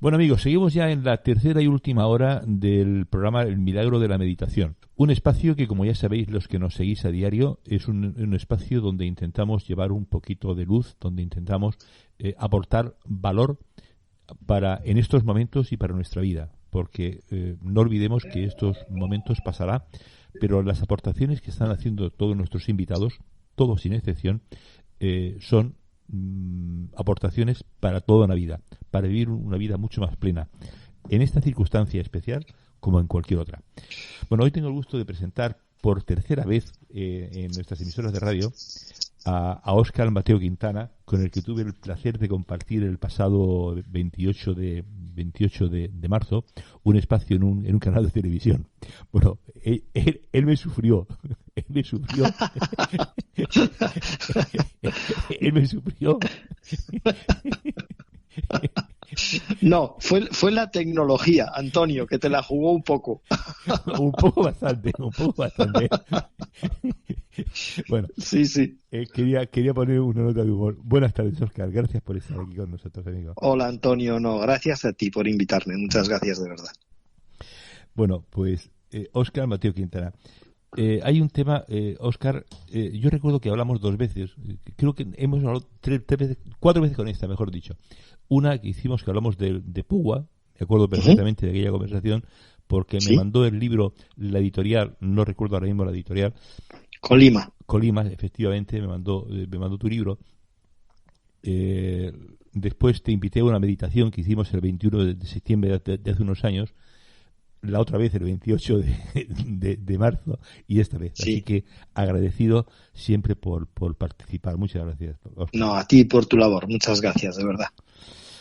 Bueno, amigos, seguimos ya en la tercera y última hora del programa El Milagro de la Meditación. Un espacio que, como ya sabéis, los que nos seguís a diario, es un espacio donde intentamos llevar un poquito de luz, donde intentamos aportar valor en estos momentos y para nuestra vida. Porque no olvidemos que estos momentos pasará, pero las aportaciones que están haciendo todos nuestros invitados, todos sin excepción, son aportaciones para toda una vida, para vivir una vida mucho más plena, en esta circunstancia especial como en cualquier otra. Bueno, hoy tengo el gusto de presentar por tercera vez en nuestras emisoras de radio a Óscar Mateo Quintana, con el que tuve el placer de compartir el pasado 28 de marzo un espacio en un canal de televisión. Bueno, él me sufrió. Él me sufrió. Él me sufrió. No, fue la tecnología, Antonio, que te la jugó un poco. Un poco bastante. Bueno, sí. Quería poner una nota de humor. Buenas tardes, Óscar. Gracias por estar aquí con nosotros, amigo. Hola, Antonio. No, gracias a ti por invitarme. Muchas gracias, de verdad. Bueno, pues Óscar Mateo Quintana. Hay un tema, Óscar, yo recuerdo que hablamos 2 veces. Creo que hemos hablado 4 veces con esta, mejor dicho. Una que hicimos que hablamos de Púa, me acuerdo perfectamente de aquella conversación, porque me mandó el libro, la editorial, no recuerdo ahora mismo la editorial. Colima, efectivamente, me mandó tu libro. Después te invité a una meditación que hicimos el 21 de septiembre de hace unos años, la otra vez el 28 de marzo y esta vez. Sí. Así que agradecido siempre por participar. Muchas gracias, Óscar. No, a ti por tu labor. Muchas gracias, de verdad.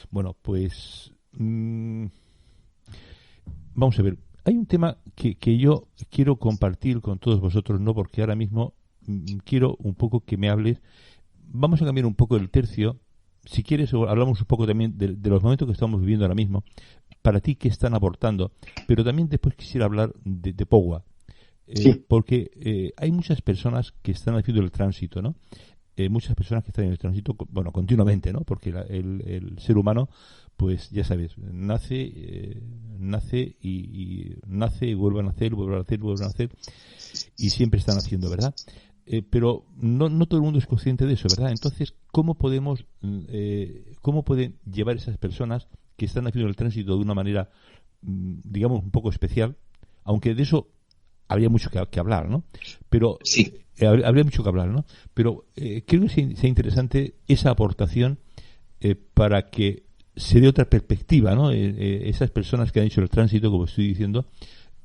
Bueno, pues vamos a ver. Hay un tema que yo quiero compartir con todos vosotros, no porque ahora mismo quiero un poco que me hables. Vamos a cambiar un poco el tercio. Si quieres, hablamos un poco también de los momentos que estamos viviendo ahora mismo. Para ti, ¿qué están aportando? Pero también después quisiera hablar de Púa. Sí. Porque hay muchas personas que están haciendo el tránsito, ¿no? Muchas personas que están en el tránsito, bueno, continuamente, ¿no? Porque el ser humano, pues ya sabes, nace y nace y vuelve a nacer, y siempre están haciendo, ¿verdad? Pero no todo el mundo es consciente de eso, ¿verdad? Entonces, ¿cómo pueden llevar esas personas que están haciendo el tránsito de una manera, digamos, un poco especial? Aunque de eso habría mucho que hablar, ¿no? Pero sí. Habría mucho que hablar, ¿no? Pero creo que sea interesante esa aportación para que se dé otra perspectiva, ¿no? Esas personas que han hecho el tránsito, como estoy diciendo,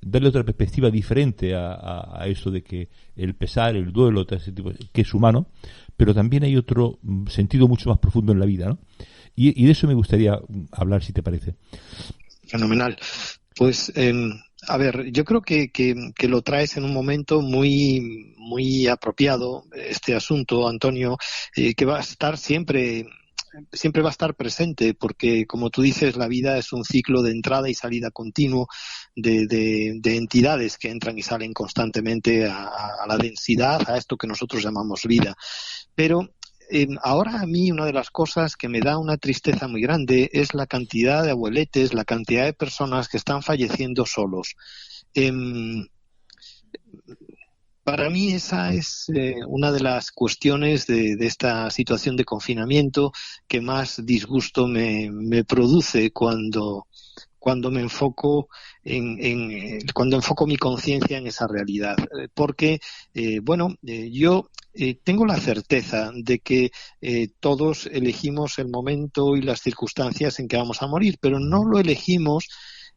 darle otra perspectiva diferente a eso de que el pesar, el duelo, todo ese tipo, que es humano, pero también hay otro sentido mucho más profundo en la vida, ¿no? Y de eso me gustaría hablar, si te parece. Fenomenal. Pues, a ver, yo creo que lo traes en un momento muy apropiado, este asunto, Antonio, que va a estar siempre va a estar presente, porque como tú dices, la vida es un ciclo de entrada y salida continuo de entidades que entran y salen constantemente a la densidad, a esto que nosotros llamamos vida. Pero ahora a mí una de las cosas que me da una tristeza muy grande es la cantidad de abueletes, la cantidad de personas que están falleciendo solos. Para mí esa es una de las cuestiones de esta situación de confinamiento que más disgusto me produce cuando me enfoco cuando enfoco mi conciencia en esa realidad, porque yo tengo la certeza de que todos elegimos el momento y las circunstancias en que vamos a morir, pero no lo elegimos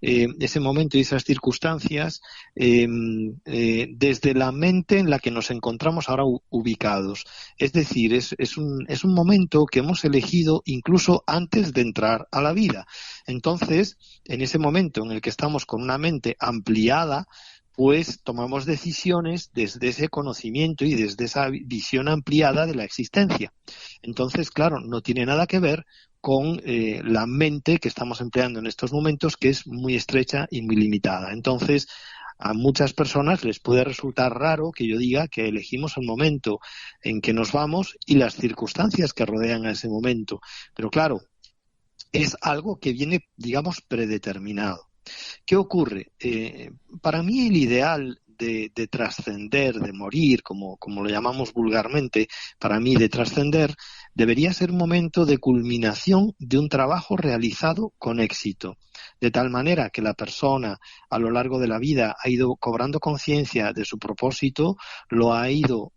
ese momento y esas circunstancias desde la mente en la que nos encontramos ahora ubicados. Es decir, es un momento que hemos elegido incluso antes de entrar a la vida. Entonces, en ese momento en el que estamos con una mente ampliada, pues tomamos decisiones desde ese conocimiento y desde esa visión ampliada de la existencia. Entonces, claro, no tiene nada que ver con la mente que estamos empleando en estos momentos, que es muy estrecha y muy limitada. Entonces, a muchas personas les puede resultar raro que yo diga que elegimos el momento en que nos vamos y las circunstancias que rodean a ese momento. Pero claro, es algo que viene, digamos, predeterminado. ¿Qué ocurre? Para mí el ideal de trascender, de morir, como lo llamamos vulgarmente, para mí de trascender, debería ser un momento de culminación de un trabajo realizado con éxito, de tal manera que la persona a lo largo de la vida ha ido cobrando conciencia de su propósito, lo ha ido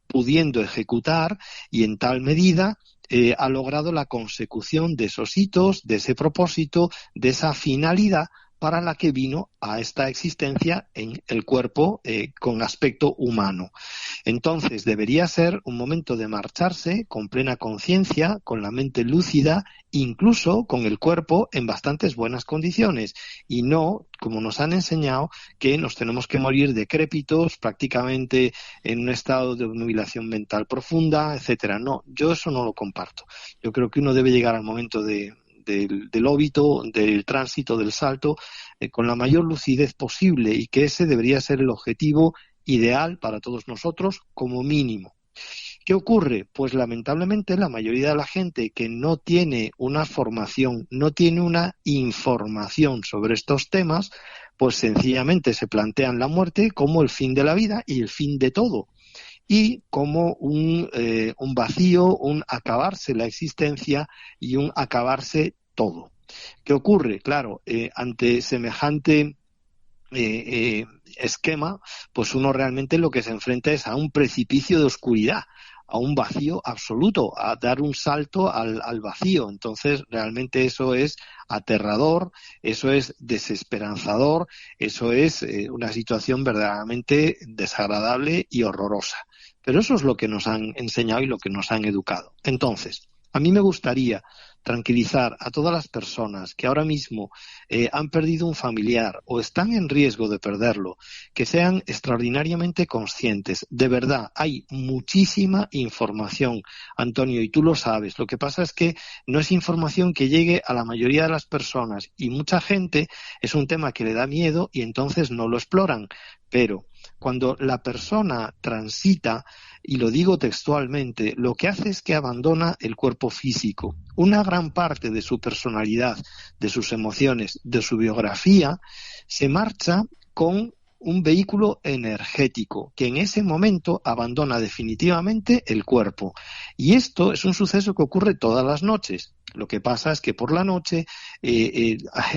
pudiendo ejecutar y en tal medida ha logrado la consecución de esos hitos, de ese propósito, de esa finalidad para la que vino a esta existencia en el cuerpo con aspecto humano. Entonces, debería ser un momento de marcharse con plena conciencia, con la mente lúcida, incluso con el cuerpo en bastantes buenas condiciones, y no, como nos han enseñado, que nos tenemos que morir decrépitos, prácticamente en un estado de obnubilación mental profunda, etcétera. No, yo eso no lo comparto. Yo creo que uno debe llegar al momento del óbito, del tránsito, del salto, con la mayor lucidez posible, y que ese debería ser el objetivo ideal para todos nosotros como mínimo. ¿Qué ocurre? Pues lamentablemente la mayoría de la gente que no tiene una formación, no tiene una información sobre estos temas, pues sencillamente se plantean la muerte como el fin de la vida y el fin de todo, y como un vacío, un acabarse la existencia y un acabarse todo. ¿Qué ocurre? Claro, ante semejante esquema, pues uno realmente lo que se enfrenta es a un precipicio de oscuridad, a un vacío absoluto, a dar un salto al vacío. Entonces, realmente eso es aterrador, eso es desesperanzador, eso es una situación verdaderamente desagradable y horrorosa. Pero eso es lo que nos han enseñado y lo que nos han educado. Entonces, a mí me gustaría tranquilizar a todas las personas que ahora mismo han perdido un familiar o están en riesgo de perderlo, que sean extraordinariamente conscientes. De verdad, hay muchísima información, Antonio, y tú lo sabes. Lo que pasa es que no es información que llegue a la mayoría de las personas, y mucha gente es un tema que le da miedo y entonces no lo exploran. Pero cuando la persona transita, y lo digo textualmente, lo que hace es que abandona el cuerpo físico. Una gran parte de su personalidad, de sus emociones, de su biografía, se marcha con un vehículo energético que en ese momento abandona definitivamente el cuerpo. Y esto es un suceso que ocurre todas las noches. Lo que pasa es que por la noche,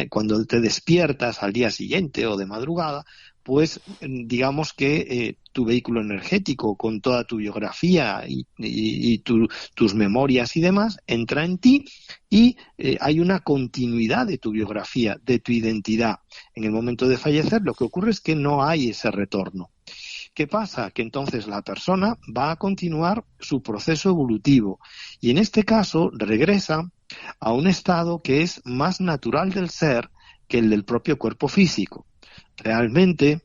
cuando te despiertas al día siguiente o de madrugada, pues digamos que tu vehículo energético con toda tu biografía y tus memorias y demás entra en ti, y hay una continuidad de tu biografía, de tu identidad. En el momento de fallecer lo que ocurre es que no hay ese retorno. ¿Qué pasa? Que entonces la persona va a continuar su proceso evolutivo y en este caso regresa a un estado que es más natural del ser que el del propio cuerpo físico. Realmente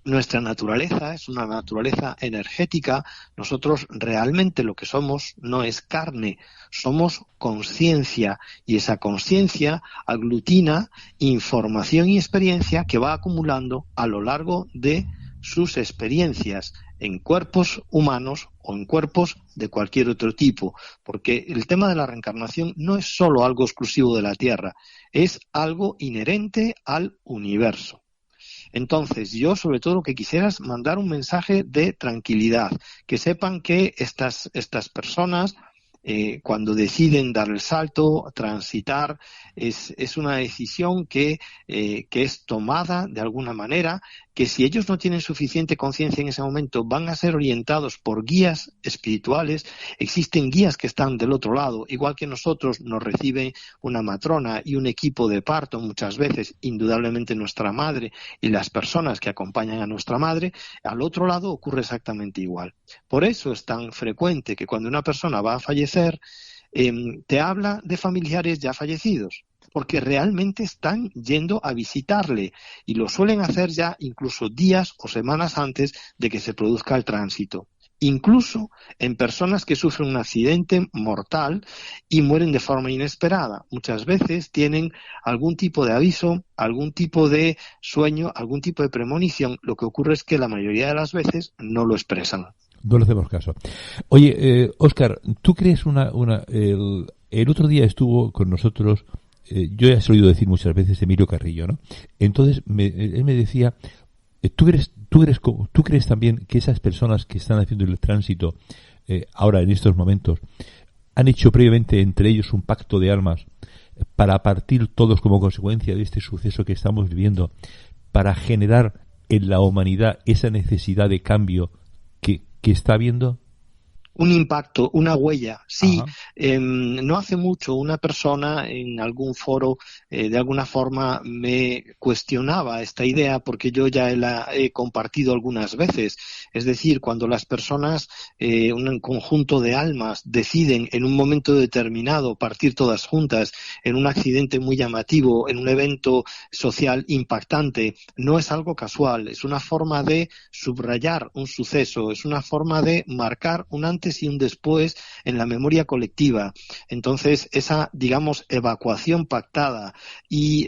nuestra naturaleza es una naturaleza energética. Nosotros realmente lo que somos no es carne, somos conciencia, y esa conciencia aglutina información y experiencia que va acumulando a lo largo de sus experiencias en cuerpos humanos o en cuerpos de cualquier otro tipo, porque el tema de la reencarnación no es solo algo exclusivo de la Tierra, es algo inherente al universo. Entonces, yo sobre todo lo que quisiera es mandar un mensaje de tranquilidad, que sepan que estas personas, cuando deciden dar el salto, transitar, es una decisión que es tomada de alguna manera, que si ellos no tienen suficiente conciencia en ese momento van a ser orientados por guías espirituales. Existen guías que están del otro lado, igual que nosotros nos recibe una matrona y un equipo de parto muchas veces, indudablemente nuestra madre y las personas que acompañan a nuestra madre, al otro lado ocurre exactamente igual. Por eso es tan frecuente que cuando una persona va a fallecer, te habla de familiares ya fallecidos, porque realmente están yendo a visitarle y lo suelen hacer ya incluso días o semanas antes de que se produzca el tránsito. Incluso en personas que sufren un accidente mortal y mueren de forma inesperada. Muchas veces tienen algún tipo de aviso, algún tipo de sueño, algún tipo de premonición. Lo que ocurre es que la mayoría de las veces no lo expresan. No le hacemos caso. Oye, Óscar, ¿tú crees el otro día estuvo con nosotros, yo ya se lo he oído decir muchas veces, Emilio Carrillo, ¿no? Entonces él me decía, ¿tú crees también que esas personas que están haciendo el tránsito ahora en estos momentos han hecho previamente entre ellos un pacto de almas para partir todos como consecuencia de este suceso que estamos viviendo, para generar en la humanidad esa necesidad de cambio que está habiendo? Un impacto, una huella. Sí, Ajá. no hace mucho una persona en algún foro de alguna forma me cuestionaba esta idea porque yo ya la he compartido algunas veces. Es decir, cuando las personas, un conjunto de almas, deciden en un momento determinado partir todas juntas en un accidente muy llamativo, en un evento social impactante, no es algo casual, es una forma de subrayar un suceso, es una forma de marcar un antes y un después en la memoria colectiva. Entonces, esa, digamos, evacuación pactada y,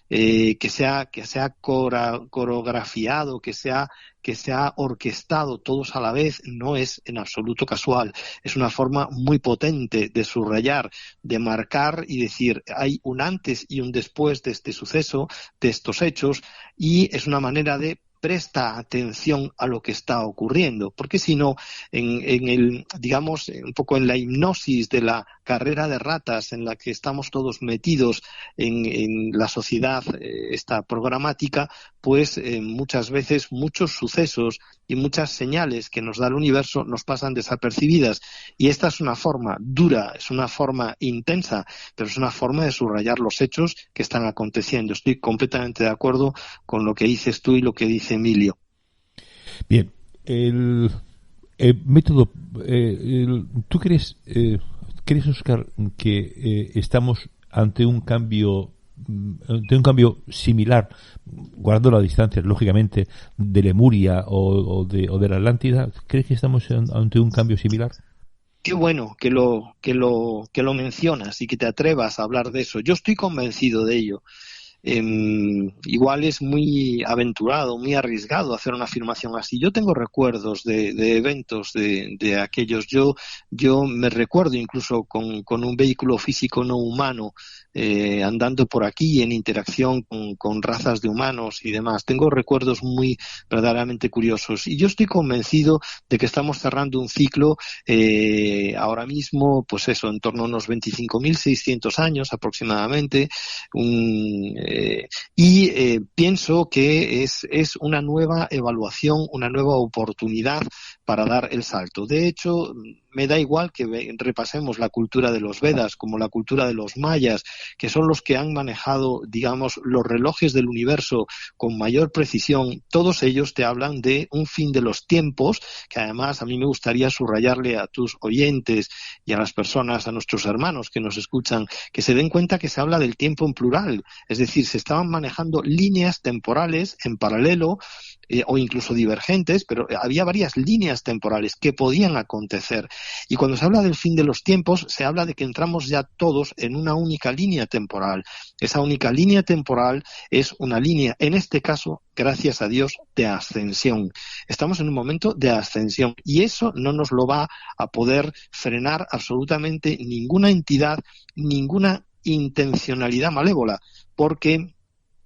que sea coreografiado, que sea orquestado todos a la vez, no es en absoluto casual. Es una forma muy potente de subrayar, de marcar y decir, hay un antes y un después de este suceso, de estos hechos, y es una manera de presta atención a lo que está ocurriendo, porque si no, digamos, un poco en la hipnosis de la carrera de ratas en la que estamos todos metidos en la sociedad esta programática, pues muchas veces muchos sucesos y muchas señales que nos da el universo nos pasan desapercibidas, y esta es una forma dura, es una forma intensa, pero es una forma de subrayar los hechos que están aconteciendo. Estoy completamente de acuerdo con lo que dices tú y lo que dice Emilio. Bien, el método, ¿tú crees, Óscar, que estamos ante un cambio similar, guardando las distancias, lógicamente, de Lemuria o de la Atlántida? ¿Crees que estamos ante un cambio similar? Qué bueno que lo mencionas y que te atrevas a hablar de eso. Yo estoy convencido de ello. Igual es muy aventurado, muy arriesgado hacer una afirmación así. Yo tengo recuerdos de eventos de aquellos. Yo me recuerdo incluso con un vehículo físico no humano andando por aquí en interacción con razas de humanos y demás. Tengo recuerdos muy verdaderamente curiosos, y yo estoy convencido de que estamos cerrando un ciclo ahora mismo, pues eso, en torno a unos 25.600 años aproximadamente, pienso que es una nueva evaluación, una nueva oportunidad para dar el salto. De hecho, me da igual que repasemos la cultura de los Vedas como la cultura de los mayas, que son los que han manejado, digamos, los relojes del universo con mayor precisión. Todos ellos te hablan de un fin de los tiempos, que además a mí me gustaría subrayarle a tus oyentes y a las personas, a nuestros hermanos que nos escuchan, que se den cuenta que se habla del tiempo en plural. Es decir, se estaban manejando líneas temporales en paralelo o incluso divergentes, pero había varias líneas temporales que podían acontecer. Y cuando se habla del fin de los tiempos, se habla de que entramos ya todos en una única línea temporal. Esa única línea temporal es una línea, en este caso, gracias a Dios, de ascensión. Estamos en un momento de ascensión, y eso no nos lo va a poder frenar absolutamente ninguna entidad, ninguna intencionalidad malévola, porque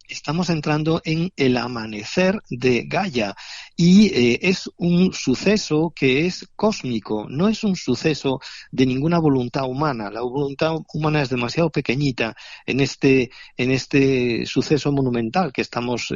estamos entrando en el amanecer de Gaia, y es un suceso que es cósmico, no es un suceso de ninguna voluntad humana. La voluntad humana es demasiado pequeñita en este suceso monumental que estamos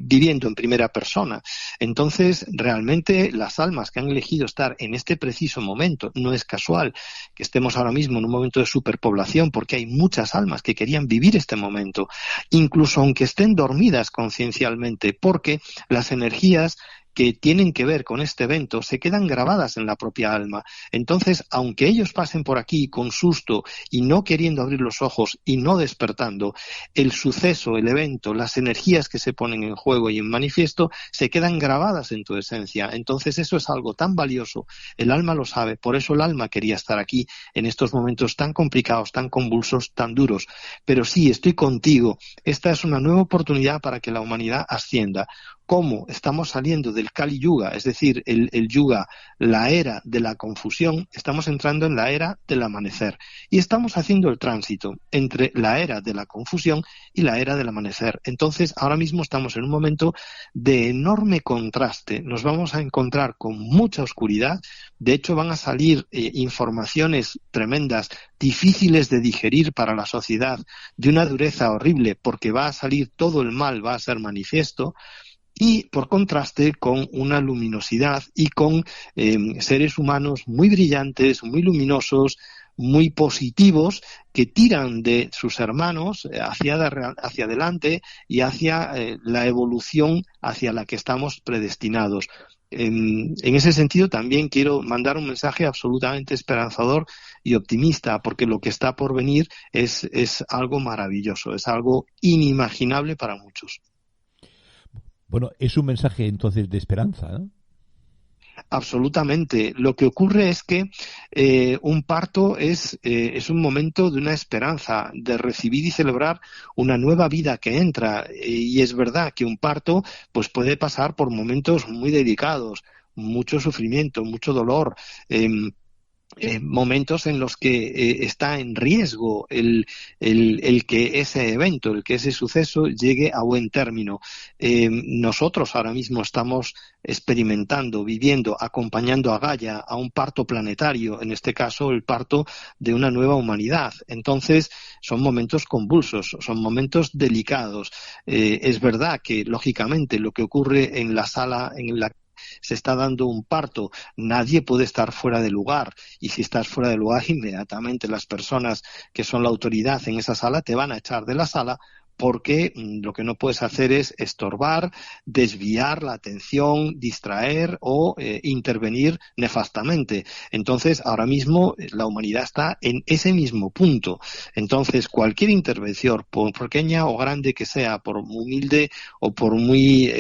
viviendo en primera persona. Entonces, realmente las almas que han elegido estar en este preciso momento, no es casual que estemos ahora mismo en un momento de superpoblación, porque hay muchas almas que querían vivir este momento, incluso aunque estén dormidas conciencialmente, porque las energías que tienen que ver con este evento se quedan grabadas en la propia alma. Entonces, aunque ellos pasen por aquí con susto y no queriendo abrir los ojos y no despertando, el suceso, el evento, las energías que se ponen en juego y en manifiesto se quedan grabadas en tu esencia. Entonces, eso es algo tan valioso. El alma lo sabe, por eso el alma quería estar aquí en estos momentos tan complicados, tan convulsos, tan duros. Pero sí, estoy contigo. Esta es una nueva oportunidad para que la humanidad ascienda. cómo estamos saliendo del Kali Yuga, es decir, el Yuga, la era de la confusión, estamos entrando en la era del amanecer. Y estamos haciendo el tránsito entre la era de la confusión y la era del amanecer. Entonces, ahora mismo estamos en un momento de enorme contraste. Nos vamos a encontrar con mucha oscuridad. De hecho, van a salir informaciones tremendas, difíciles de digerir para la sociedad, de una dureza horrible, porque va a salir todo el mal, va a ser manifiesto. Y por contraste con una luminosidad y con seres humanos muy brillantes, muy luminosos, muy positivos, que tiran de sus hermanos hacia adelante y hacia la evolución hacia la que estamos predestinados. En ese sentido también quiero mandar un mensaje absolutamente esperanzador y optimista, porque lo que está por venir es algo maravilloso, es algo inimaginable para muchos. Bueno, es un mensaje entonces de esperanza, ¿no? Absolutamente. Lo que ocurre es que un parto es un momento de una esperanza, de recibir y celebrar una nueva vida que entra. Y es verdad que un parto pues puede pasar por momentos muy delicados, mucho sufrimiento, mucho dolor. Momentos en los que está en riesgo el que ese evento, el que ese suceso llegue a buen término. Nosotros ahora mismo estamos experimentando, viviendo, acompañando a Gaia a un parto planetario, en este caso el parto de una nueva humanidad. Entonces son momentos convulsos, son momentos delicados. Es verdad que lógicamente lo que ocurre en la sala en la se está dando un parto, nadie puede estar fuera de lugar, y si estás fuera de lugar, inmediatamente las personas que son la autoridad en esa sala te van a echar de la sala, porque lo que no puedes hacer es estorbar, desviar la atención, distraer o intervenir nefastamente. Entonces, ahora mismo la humanidad está en ese mismo punto. Entonces, cualquier intervención, por pequeña o grande que sea, por humilde o por muy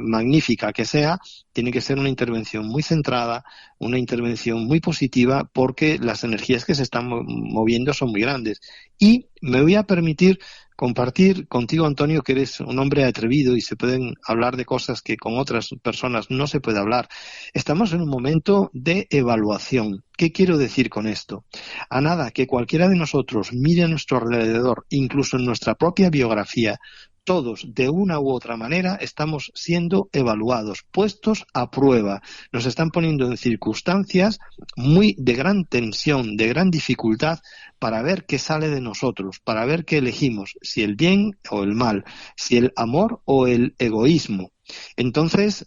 magnífica que sea, tiene que ser una intervención muy centrada, una intervención muy positiva, porque las energías que se están moviendo son muy grandes. Y me voy a permitir compartir contigo, Antonio, que eres un hombre atrevido y se pueden hablar de cosas que con otras personas no se puede hablar. Estamos en un momento de evaluación. ¿Qué quiero decir con esto? A nada que cualquiera de nosotros mire a nuestro alrededor, incluso en nuestra propia biografía, todos, de una u otra manera, estamos siendo evaluados, puestos a prueba. Nos están poniendo en circunstancias muy de gran tensión, de gran dificultad, para ver qué sale de nosotros, para ver qué elegimos, si el bien o el mal, si el amor o el egoísmo. Entonces,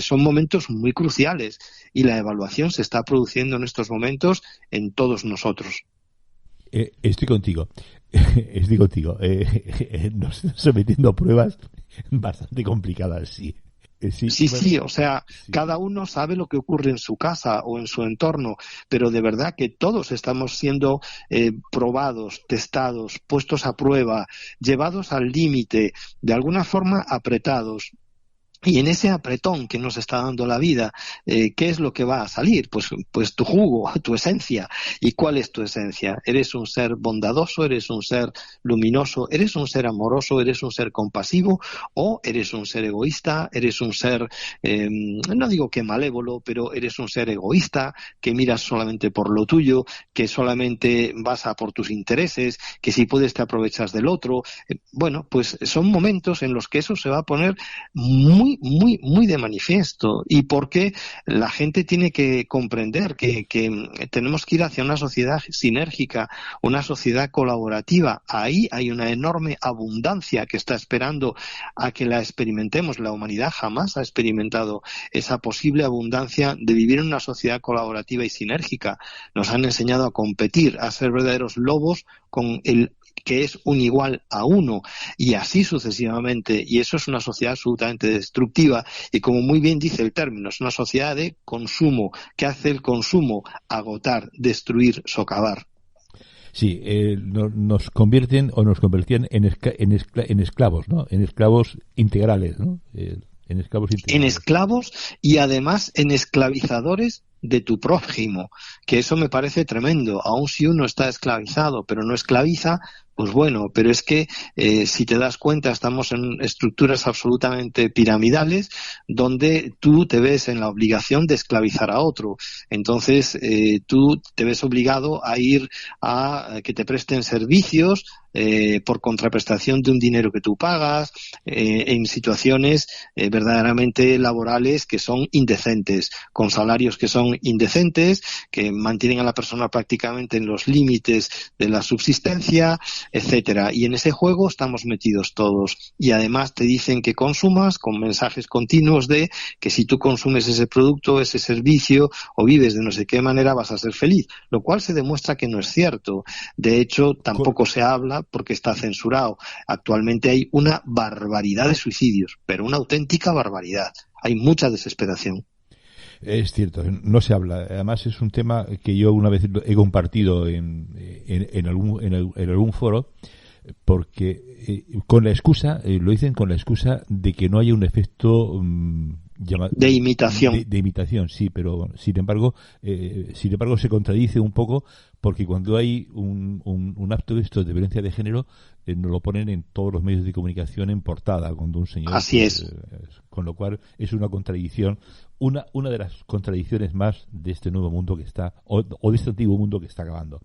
son momentos muy cruciales y la evaluación se está produciendo en estos momentos en todos nosotros. Estoy contigo. Nos están sometiendo a pruebas bastante complicadas, sí. Sí, o sea, sí. Cada uno sabe lo que ocurre en su casa o en su entorno, pero de verdad que todos estamos siendo probados, testados, puestos a prueba, llevados al límite, de alguna forma apretados. Y en ese apretón que nos está dando la vida, ¿qué es lo que va a salir? Pues tu jugo, tu esencia. ¿Y cuál es tu esencia? ¿Eres un ser bondadoso? ¿Eres un ser luminoso? ¿Eres un ser amoroso? ¿Eres un ser compasivo? ¿O eres un ser egoísta? ¿Eres un ser, no digo que malévolo, pero eres un ser egoísta, que miras solamente por lo tuyo, que solamente vas a por tus intereses, que si puedes te aprovechas del otro? Bueno, pues son momentos en los que eso se va a poner muy de manifiesto, y porque la gente tiene que comprender que tenemos que ir hacia una sociedad sinérgica, una sociedad colaborativa. Ahí hay una enorme abundancia que está esperando a que la experimentemos. La humanidad jamás ha experimentado esa posible abundancia de vivir en una sociedad colaborativa y sinérgica. Nos han enseñado a competir, a ser verdaderos lobos con el que es un igual a uno, y así sucesivamente, y eso es una sociedad absolutamente destructiva, y como muy bien dice el término, es una sociedad de consumo. ¿Qué hace el consumo? Agotar, destruir, socavar. Sí, nos convierten o nos convertían en esclavos, ¿no? En esclavos integrales, ¿no? En esclavos y además en esclavizadores de tu prójimo, que eso me parece tremendo. Aun si uno está esclavizado pero no esclaviza, Pues bueno, pero es que si te das cuenta estamos en estructuras absolutamente piramidales donde tú te ves en la obligación de esclavizar a otro. Entonces tú te ves obligado a ir a que te presten servicios por contraprestación de un dinero que tú pagas, en situaciones verdaderamente laborales que son indecentes, con salarios que son indecentes, que mantienen a la persona prácticamente en los límites de la subsistencia, etcétera. Y en ese juego estamos metidos todos. Y además te dicen que consumas con mensajes continuos de que si tú consumes ese producto, ese servicio o vives de no sé qué manera vas a ser feliz, lo cual se demuestra que no es cierto. De hecho, tampoco se habla porque está censurado. Actualmente hay una barbaridad de suicidios, pero una auténtica barbaridad. Hay mucha desesperación. Es cierto, no se habla. Además es un tema que yo una vez he compartido en algún foro, porque con la excusa, lo dicen con la excusa de que no haya un efecto de imitación. De imitación, sí, pero sin embargo se contradice un poco, porque cuando hay un acto de esto de violencia de género, nos lo ponen en todos los medios de comunicación en portada, cuando un señor... Así es. Con lo cual es una contradicción, una de las contradicciones más de este nuevo mundo que está, o de este antiguo mundo que está acabando.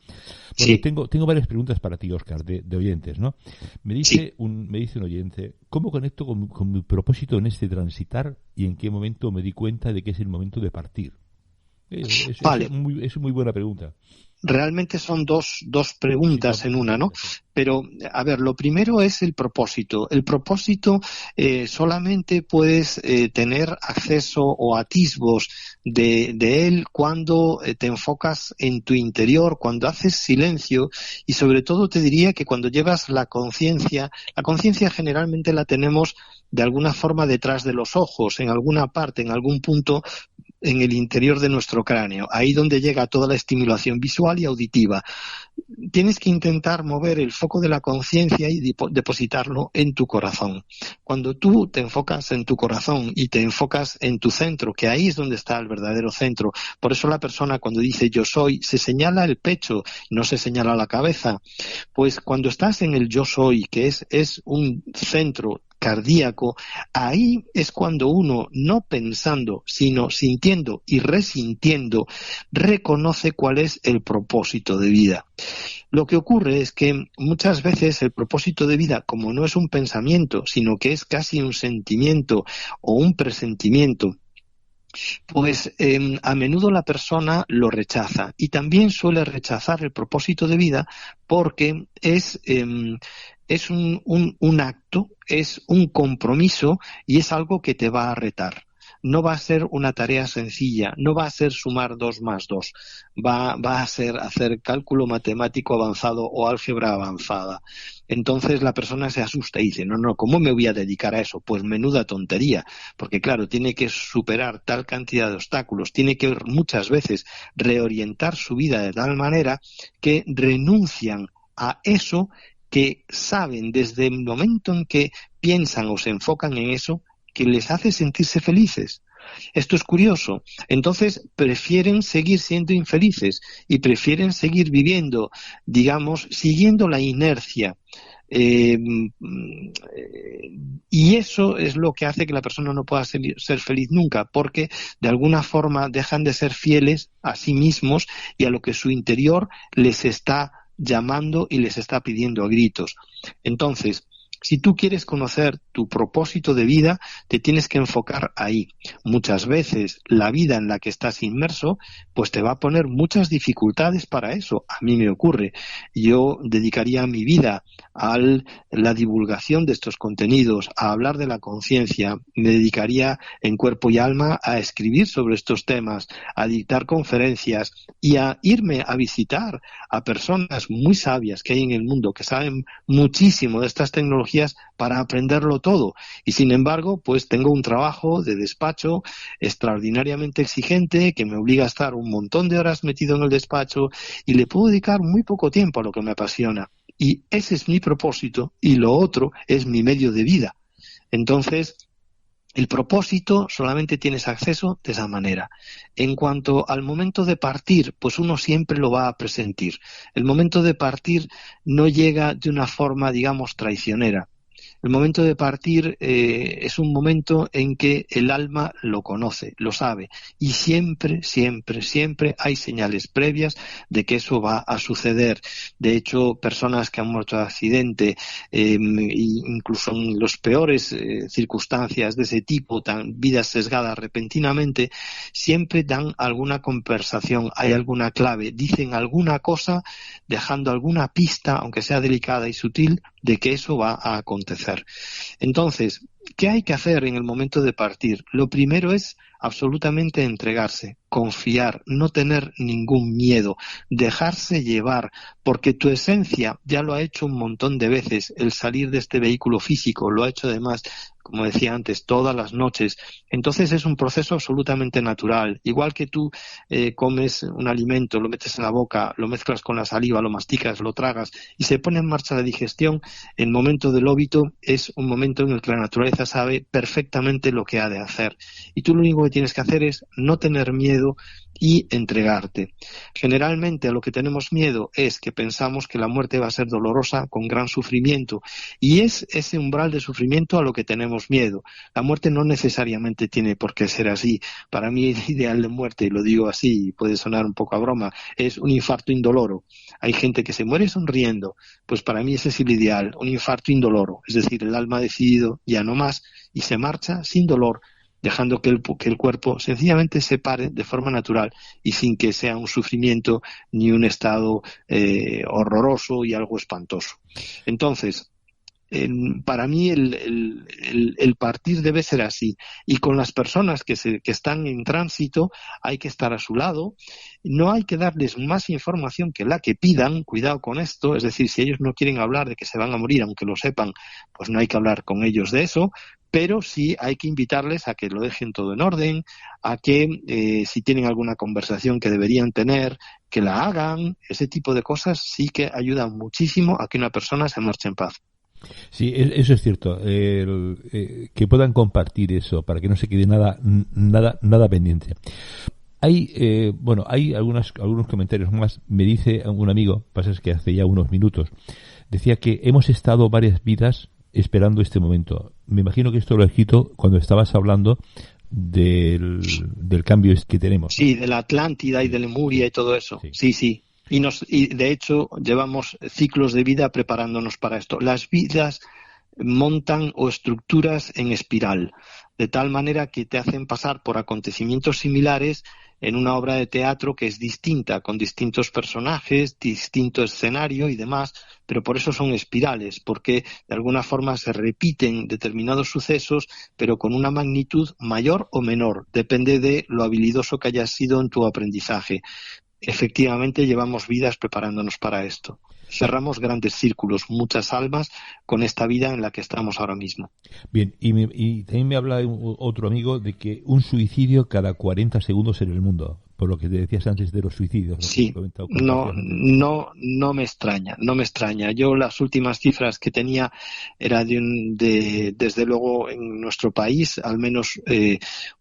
Bueno, Sí. tengo varias preguntas para ti, Óscar, de oyentes, ¿no? Me dice un oyente, ¿cómo conecto con mi propósito en este transitar y en qué momento me di cuenta de que es el momento de partir? Vale. Es muy buena pregunta. Realmente son dos preguntas en una, ¿no? Pero, a ver, lo primero es el propósito. El propósito solamente puedes tener acceso o atisbos de él cuando te enfocas en tu interior, cuando haces silencio y sobre todo te diría que cuando llevas la conciencia generalmente la tenemos de alguna forma detrás de los ojos, en alguna parte, en algún punto en el interior de nuestro cráneo, ahí donde llega toda la estimulación visual y auditiva. Tienes que intentar mover el foco de la conciencia y depositarlo en tu corazón. Cuando tú te enfocas en tu corazón y te enfocas en tu centro, que ahí es donde está el verdadero centro, por eso la persona cuando dice yo soy, se señala el pecho, no se señala la cabeza. Pues cuando estás en el yo soy, que es un centro cardíaco, ahí es cuando uno, no pensando, sino sintiendo y resintiendo, reconoce cuál es el propósito de vida. Lo que ocurre es que muchas veces el propósito de vida, como no es un pensamiento, sino que es casi un sentimiento o un presentimiento, pues a menudo la persona lo rechaza y también suele rechazar el propósito de vida porque es un acto, es un compromiso y es algo que te va a retar. No va a ser una tarea sencilla, no va a ser sumar 2 más 2, va a ser hacer cálculo matemático avanzado o álgebra avanzada. Entonces la persona se asusta y dice, no, ¿cómo me voy a dedicar a eso? Pues menuda tontería, porque claro, tiene que superar tal cantidad de obstáculos, tiene que muchas veces reorientar su vida de tal manera que renuncian a eso que saben desde el momento en que piensan o se enfocan en eso, que les hace sentirse felices. Esto es curioso. Entonces prefieren seguir siendo infelices y prefieren seguir viviendo, digamos, siguiendo la inercia. Y eso es lo que hace que la persona no pueda ser feliz nunca, porque de alguna forma dejan de ser fieles a sí mismos y a lo que su interior les está llamando y les está pidiendo a gritos. Entonces, si tú quieres conocer tu propósito de vida, te tienes que enfocar ahí. Muchas veces la vida en la que estás inmerso, pues te va a poner muchas dificultades para eso. A mí me ocurre. Yo dedicaría mi vida a la divulgación de estos contenidos, a hablar de la conciencia. Me dedicaría en cuerpo y alma a escribir sobre estos temas, a dictar conferencias y a irme a visitar a personas muy sabias que hay en el mundo, que saben muchísimo de estas tecnologías para aprenderlo todo. Y sin embargo, pues tengo un trabajo de despacho extraordinariamente exigente que me obliga a estar un montón de horas metido en el despacho y le puedo dedicar muy poco tiempo a lo que me apasiona. Y ese es mi propósito y lo otro es mi medio de vida. Entonces, El propósito solamente tienes acceso de esa manera. En cuanto al momento de partir, pues uno siempre lo va a presentir. El momento de partir no llega de una forma, digamos, traicionera. El momento de partir es un momento en que el alma lo conoce, lo sabe, y siempre, siempre, siempre hay señales previas de que eso va a suceder. De hecho, personas que han muerto de accidente, incluso en las peores circunstancias de ese tipo, vidas sesgadas repentinamente, siempre dan alguna conversación, hay alguna clave, dicen alguna cosa, dejando alguna pista, aunque sea delicada y sutil, de que eso va a acontecer. Entonces, ¿qué hay que hacer en el momento de partir? Lo primero es absolutamente entregarse, confiar, no tener ningún miedo, dejarse llevar, porque tu esencia ya lo ha hecho un montón de veces, el salir de este vehículo físico, lo ha hecho además, como decía antes, todas las noches. Entonces es un proceso absolutamente natural. Igual que tú comes un alimento, lo metes en la boca, lo mezclas con la saliva, lo masticas, lo tragas y se pone en marcha la digestión, el momento del óbito es un momento en el que la naturaleza sabe perfectamente lo que ha de hacer. Y tú lo único que tienes que hacer es no tener miedo y entregarte. Generalmente a lo que tenemos miedo es que pensamos que la muerte va a ser dolorosa, con gran sufrimiento, y es ese umbral de sufrimiento a lo que tenemos miedo. La muerte no necesariamente tiene por qué ser así. Para mí el ideal de muerte, y lo digo así, puede sonar un poco a broma, es un infarto indoloro. Hay gente que se muere sonriendo, pues para mí ese es el ideal, un infarto indoloro, es decir, el alma ha decidido ya no más y se marcha sin dolor, dejando que el cuerpo sencillamente se pare de forma natural y sin que sea un sufrimiento ni un estado horroroso y algo espantoso. Entonces, para mí el partir debe ser así, y con las personas que están en tránsito hay que estar a su lado, no hay que darles más información que la que pidan, cuidado con esto, es decir, si ellos no quieren hablar de que se van a morir, aunque lo sepan, pues no hay que hablar con ellos de eso, pero sí hay que invitarles a que lo dejen todo en orden, a que si tienen alguna conversación que deberían tener, que la hagan. Ese tipo de cosas sí que ayudan muchísimo a que una persona se marche en paz. Sí, eso es cierto. Que puedan compartir eso para que no se quede nada pendiente. Hay algunos comentarios más. Me dice un amigo, pasa es que hace ya unos minutos, decía que hemos estado varias vidas esperando este momento. Me imagino que esto lo he escrito cuando estabas hablando del cambio que tenemos. Sí, de la Atlántida y de Lemuria y todo eso. Sí. Y de hecho llevamos ciclos de vida preparándonos para esto. Las vidas montan o estructuras en espiral, de tal manera que te hacen pasar por acontecimientos similares en una obra de teatro que es distinta, con distintos personajes, distinto escenario y demás, pero por eso son espirales, porque de alguna forma se repiten determinados sucesos, pero con una magnitud mayor o menor, depende de lo habilidoso que hayas sido en tu aprendizaje. Efectivamente, llevamos vidas preparándonos para esto. Cerramos grandes círculos, muchas almas, con esta vida en la que estamos ahora mismo. Bien, y también me habla otro amigo de que un suicidio cada 40 segundos en el mundo, por lo que te decías antes de los suicidios. Sí, no me extraña. Yo las últimas cifras que tenía era desde luego en nuestro país, al menos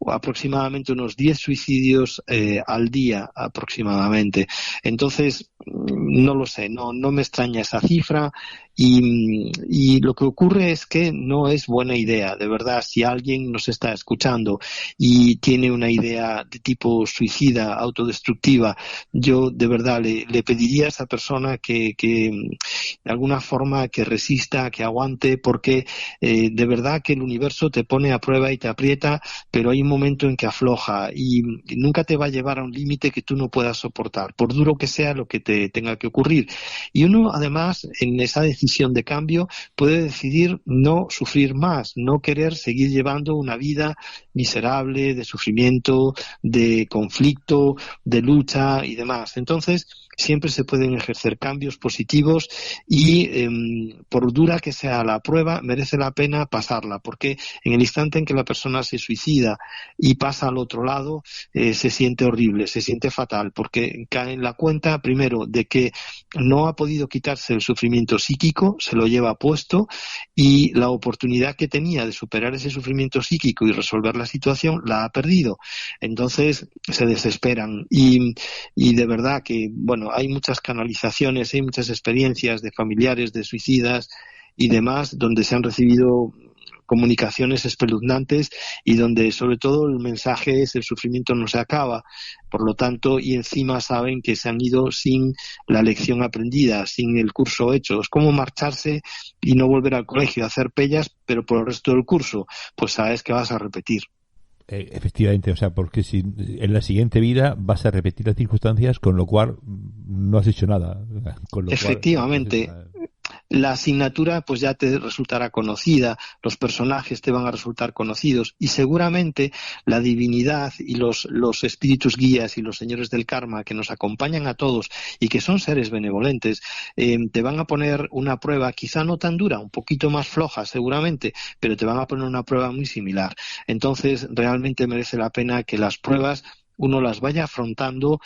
aproximadamente unos 10 suicidios al día aproximadamente. Entonces, no lo sé, no me extraña esa cifra. Y lo que ocurre es que no es buena idea, de verdad. Si alguien nos está escuchando y tiene una idea de tipo suicida, autodestructiva, yo de verdad le pediría a esa persona que de alguna forma que resista, que aguante, porque de verdad que el universo te pone a prueba y te aprieta, pero hay un momento en que afloja y nunca te va a llevar a un límite que tú no puedas soportar, por duro que sea lo que te tenga que ocurrir. Y uno, además, en esa decisión de cambio, puede decidir no sufrir más, no querer seguir llevando una vida miserable, de sufrimiento, de conflicto, de lucha y demás. Entonces, siempre se pueden ejercer cambios positivos y por dura que sea la prueba, merece la pena pasarla, porque en el instante en que la persona se suicida y pasa al otro lado, se siente horrible, se siente fatal, porque cae en la cuenta, primero, de que no ha podido quitarse el sufrimiento psíquico, se lo lleva puesto, y la oportunidad que tenía de superar ese sufrimiento psíquico y resolver la situación la ha perdido. Entonces se desesperan y de verdad que, bueno, hay muchas canalizaciones, hay muchas experiencias de familiares de suicidas y demás donde se han recibido comunicaciones espeluznantes y donde sobre todo el mensaje es: el sufrimiento no se acaba, por lo tanto, y encima saben que se han ido sin la lección aprendida, sin el curso hecho. Es como marcharse y no volver al colegio a hacer pellas, pero por el resto del curso, pues sabes que vas a repetir. Efectivamente, o sea, porque si en la siguiente vida vas a repetir las circunstancias, con lo cual no has hecho nada. Con lo Efectivamente. Cual, la asignatura pues ya te resultará conocida, los personajes te van a resultar conocidos y seguramente la divinidad y los espíritus guías y los señores del karma que nos acompañan a todos y que son seres benevolentes, te van a poner una prueba quizá no tan dura, un poquito más floja seguramente, pero te van a poner una prueba muy similar. Entonces realmente merece la pena que las pruebas uno las vaya afrontando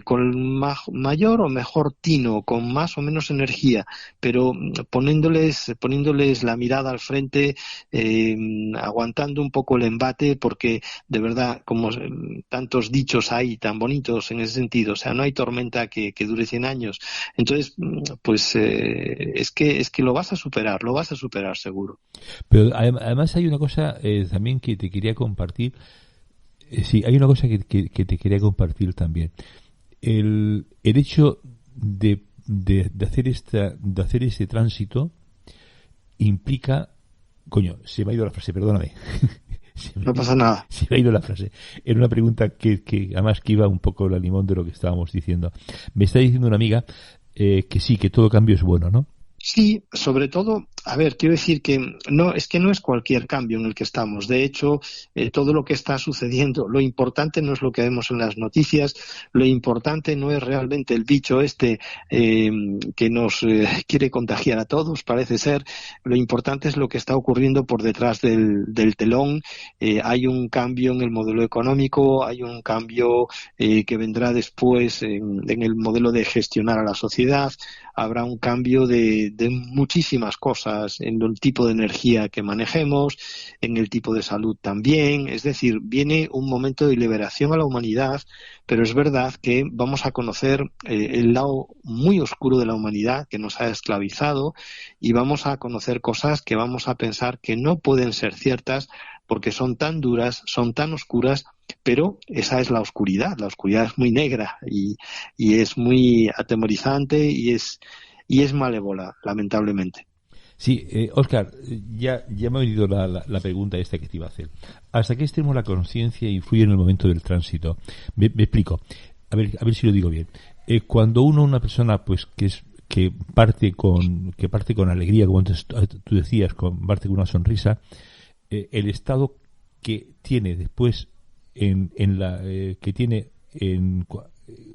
con mayor o mejor tino, con más o menos energía, pero poniéndoles la mirada al frente, aguantando un poco el embate, porque de verdad, como tantos dichos hay tan bonitos en ese sentido, o sea, no hay tormenta que dure 100 años. Entonces, pues es que lo vas a superar seguro. Pero además hay una cosa también que te quería compartir. Sí, hay una cosa que te quería compartir también. El hecho de hacer este tránsito implica... Coño, se me ha ido la frase, perdóname. No pasa nada. Se me ha ido la frase. Era una pregunta que además que iba un poco la limón de lo que estábamos diciendo. Me está diciendo una amiga que sí, que todo cambio es bueno, ¿no? Sí, sobre todo, a ver, quiero decir que no es cualquier cambio en el que estamos. De hecho, todo lo que está sucediendo, lo importante no es lo que vemos en las noticias, lo importante no es realmente el bicho que nos quiere contagiar a todos, parece ser. Lo importante es lo que está ocurriendo por detrás del telón. Hay un cambio en el modelo económico, hay un cambio que vendrá después en el modelo de gestionar a la sociedad. Habrá un cambio de muchísimas cosas, en el tipo de energía que manejemos, en el tipo de salud también. Es decir, viene un momento de liberación a la humanidad, pero es verdad que vamos a conocer el lado muy oscuro de la humanidad que nos ha esclavizado y vamos a conocer cosas que vamos a pensar que no pueden ser ciertas porque son tan duras, son tan oscuras, pero esa es la oscuridad es muy negra y es muy atemorizante y es malévola, lamentablemente. Sí, Óscar, ya me ha venido la pregunta esta que te iba a hacer. ¿Hasta qué extremo la conciencia influye en el momento del tránsito? Me explico. A ver si lo digo bien. Cuando una persona, pues, que parte con alegría, como antes tú decías, parte con una sonrisa, el estado que tiene después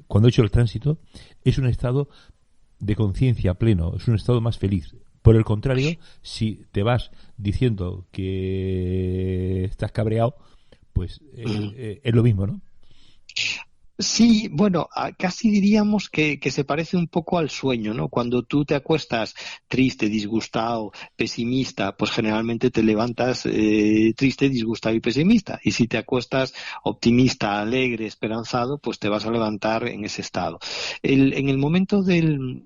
cuando ha hecho el tránsito es un estado de conciencia pleno, es un estado más feliz. Por el contrario, si te vas diciendo que estás cabreado, pues es lo mismo, ¿no? Sí, bueno, casi diríamos que se parece un poco al sueño, ¿no? Cuando tú te acuestas triste, disgustado, pesimista, pues generalmente te levantas triste, disgustado y pesimista. Y si te acuestas optimista, alegre, esperanzado, pues te vas a levantar en ese estado. En el momento del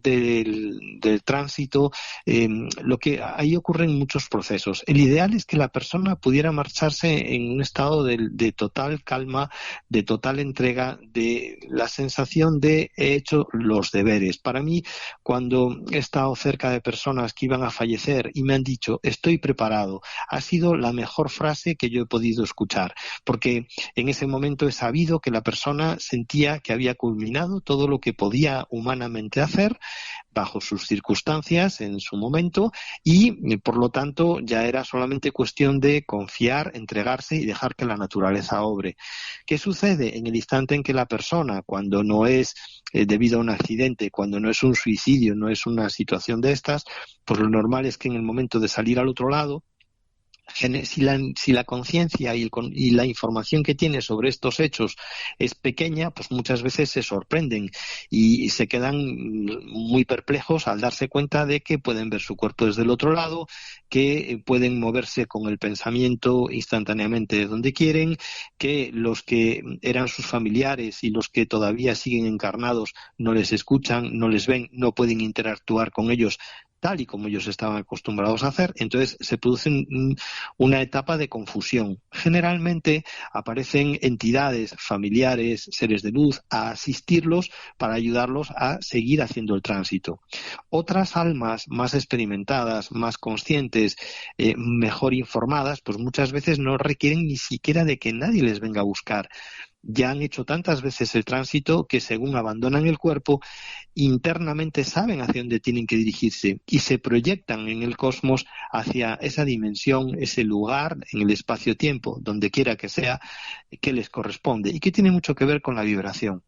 tránsito, lo que ahí ocurren muchos procesos. El ideal es que la persona pudiera marcharse en un estado de total calma, de total entrega, de la sensación de he hecho los deberes. Para mí, cuando he estado cerca de personas que iban a fallecer y me han dicho estoy preparado, ha sido la mejor frase que yo he podido escuchar, porque en ese momento he sabido que la persona sentía que había culminado todo lo que podía humanamente hacer bajo sus circunstancias en su momento y por lo tanto ya era solamente cuestión de confiar, entregarse y dejar que la naturaleza obre. ¿Qué sucede en el instante en que la persona, cuando no es debido a un accidente, cuando no es un suicidio, no es una situación de estas, pues lo normal es que en el momento de salir al otro lado, si la conciencia y la información que tiene sobre estos hechos es pequeña, pues muchas veces se sorprenden y se quedan muy perplejos al darse cuenta de que pueden ver su cuerpo desde el otro lado, que pueden moverse con el pensamiento instantáneamente de donde quieren, que los que eran sus familiares y los que todavía siguen encarnados no les escuchan, no les ven, no pueden interactuar con ellos tal y como ellos estaban acostumbrados a hacer. Entonces se produce una etapa de confusión. Generalmente aparecen entidades, familiares, seres de luz, a asistirlos para ayudarlos a seguir haciendo el tránsito. Otras almas más experimentadas, más conscientes, mejor informadas, pues muchas veces no requieren ni siquiera de que nadie les venga a buscar. Ya han hecho tantas veces el tránsito que según abandonan el cuerpo, internamente saben hacia dónde tienen que dirigirse y se proyectan en el cosmos hacia esa dimensión, ese lugar, en el espacio-tiempo, donde quiera que sea, que les corresponde y que tiene mucho que ver con la vibración.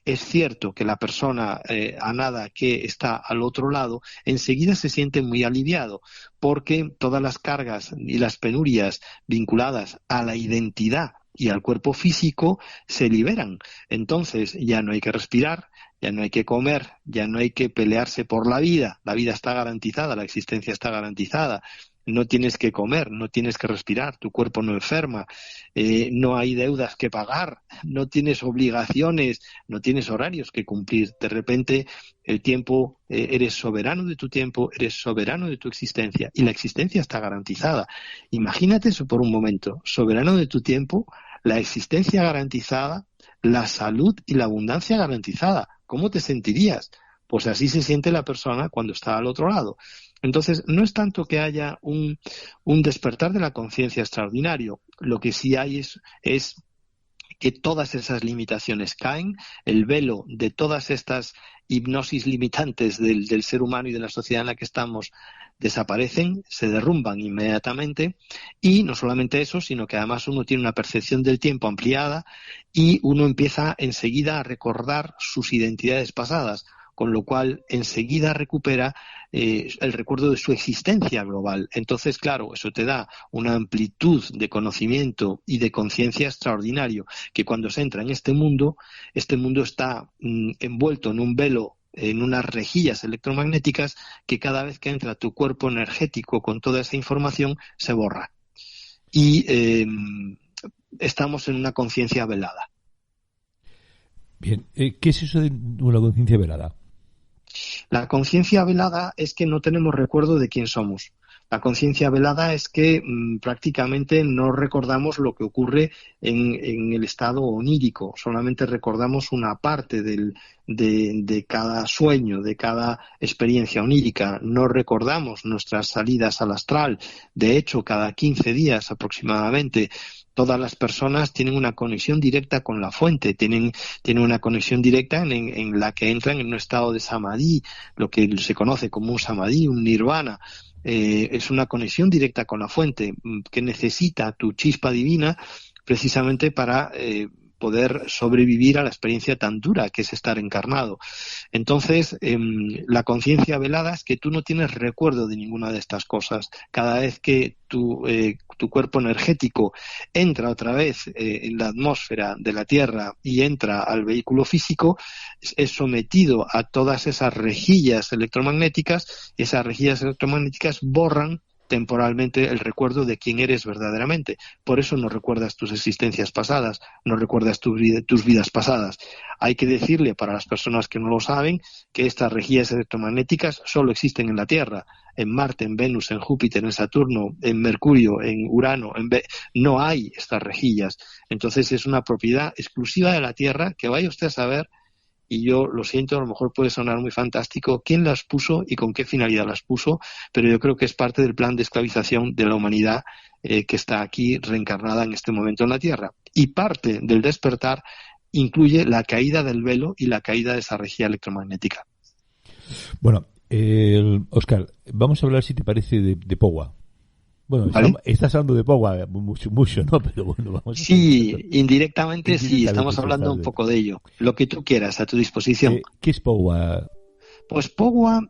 Es cierto que la persona a nada que está al otro lado enseguida se siente muy aliviado porque todas las cargas y las penurias vinculadas a la identidad y al cuerpo físico se liberan. Entonces ya no hay que respirar, ya no hay que comer, ya no hay que pelearse por la vida está garantizada, la existencia está garantizada. No tienes que comer, no tienes que respirar, tu cuerpo no enferma, no hay deudas que pagar, no tienes obligaciones, no tienes horarios que cumplir. De repente el tiempo, eres soberano de tu tiempo, eres soberano de tu existencia y la existencia está garantizada. Imagínate eso por un momento, soberano de tu tiempo, la existencia garantizada, la salud y la abundancia garantizada. ¿Cómo te sentirías? Pues así se siente la persona cuando está al otro lado. Entonces, no es tanto que haya un despertar de la conciencia extraordinario. Lo que sí hay es que todas esas limitaciones caen, el velo de todas estas hipnosis limitantes del ser humano y de la sociedad en la que estamos desaparecen, se derrumban inmediatamente y no solamente eso, sino que además uno tiene una percepción del tiempo ampliada y uno empieza enseguida a recordar sus identidades pasadas, con lo cual enseguida recupera el recuerdo de su existencia global. Entonces, claro, eso te da una amplitud de conocimiento y de conciencia extraordinario, que cuando se entra en este mundo está envuelto en un velo, en unas rejillas electromagnéticas que cada vez que entra tu cuerpo energético con toda esa información se borra. Y estamos en una conciencia velada. Bien, ¿qué es eso de una conciencia velada? La conciencia velada es que no tenemos recuerdo de quién somos. La conciencia velada es que prácticamente no recordamos lo que ocurre en el estado onírico, solamente recordamos una parte de cada sueño, de cada experiencia onírica. No recordamos nuestras salidas al astral. De hecho, cada 15 días aproximadamente, todas las personas tienen una conexión directa con la fuente, tienen una conexión directa en la que entran en un estado de samadhi, lo que se conoce como un samadhi, un nirvana. Es una conexión directa con la fuente que necesita tu chispa divina precisamente para poder sobrevivir a la experiencia tan dura que es estar encarnado. Entonces, la conciencia velada es que tú no tienes recuerdo de ninguna de estas cosas. Cada vez que tu cuerpo energético entra otra vez en la atmósfera de la Tierra y entra al vehículo físico, es sometido a todas esas rejillas electromagnéticas, y esas rejillas electromagnéticas borran temporalmente el recuerdo de quién eres verdaderamente. Por eso no recuerdas tus existencias pasadas, no recuerdas tus vidas pasadas. Hay que decirle, para las personas que no lo saben, que estas rejillas electromagnéticas solo existen en la Tierra. En Marte, en Venus, en Júpiter, en Saturno, en Mercurio, en Urano, no hay estas rejillas. Entonces es una propiedad exclusiva de la Tierra, que vaya usted a saber. Y yo lo siento, a lo mejor puede sonar muy fantástico quién las puso y con qué finalidad las puso, pero yo creo que es parte del plan de esclavización de la humanidad que está aquí reencarnada en este momento en la Tierra. Y parte del despertar incluye la caída del velo y la caída de esa rejilla electromagnética. Bueno, Óscar, vamos a hablar, si te parece, de Powa. Bueno, ¿vale? estás hablando de Pogua mucho, ¿no? Pero bueno, vamos. Sí, indirectamente sí, estamos se hablando está un poco de ello. Lo que tú quieras, a tu disposición. ¿Qué es Pogua? Pues Pogua